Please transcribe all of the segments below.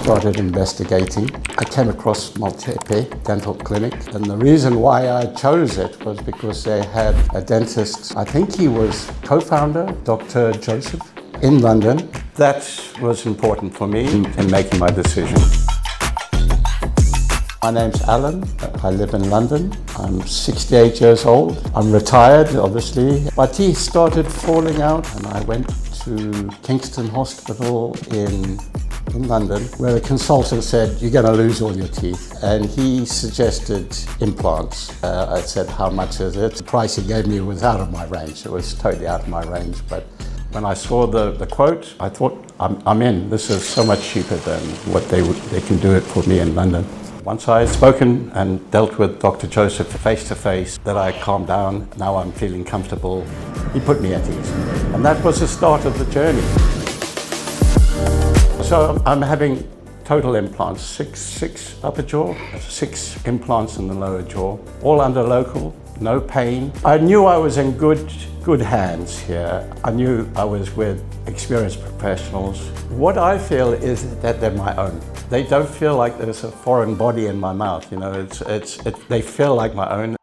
started investigating. I came across Maltepe Dental Clinic, and the reason why I chose it was because they had a dentist, I think he was co-founder, Dr. Joseph, in London. That was important for me in making my decision. My name's Alan. I live in London. I'm 68 years old. I'm retired, obviously. My teeth started falling out, and I went to Kingston Hospital in London, where a consultant said, "You're going to lose all your teeth." And he suggested implants. I said, "How much is it?" The price he gave me was out of my range. It was totally out of my range. But when I saw the quote, I thought, I'm in. This is so much cheaper than what they can do it for me in London. Once I had spoken and dealt with Dr. Joseph face to face, that I calmed down. Now I'm feeling comfortable. He put me at ease. And that was the start of the journey. So I'm having total implants, six upper jaw, 6 implants in the lower jaw, all under local, no pain. I knew I was in good hands here. I knew I was with experienced professionals. What I feel is that they're my own. They don't feel like there's a foreign body in my mouth. You know, they feel like my own.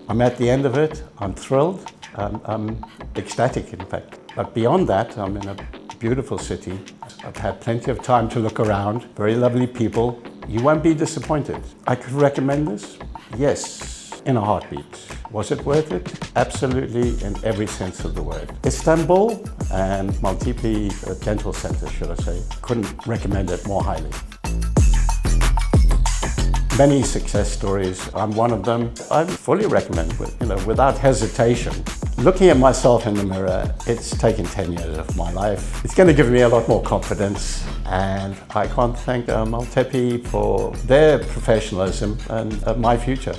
I'm at the end of it. I'm thrilled. I'm ecstatic, in fact. But beyond that, I'm in a beautiful city. I've had plenty of time to look around. Very lovely people. You won't be disappointed. I could recommend this? Yes, in a heartbeat. Was it worth it? Absolutely, in every sense of the word. Istanbul and Maltepe Dental Center, should I say. Couldn't recommend it more highly. Many success stories. I'm one of them. I fully recommend it, without hesitation. Looking at myself in the mirror, it's taken 10 years of my life. It's going to give me a lot more confidence, and I can't thank Maltepe for their professionalism and my future.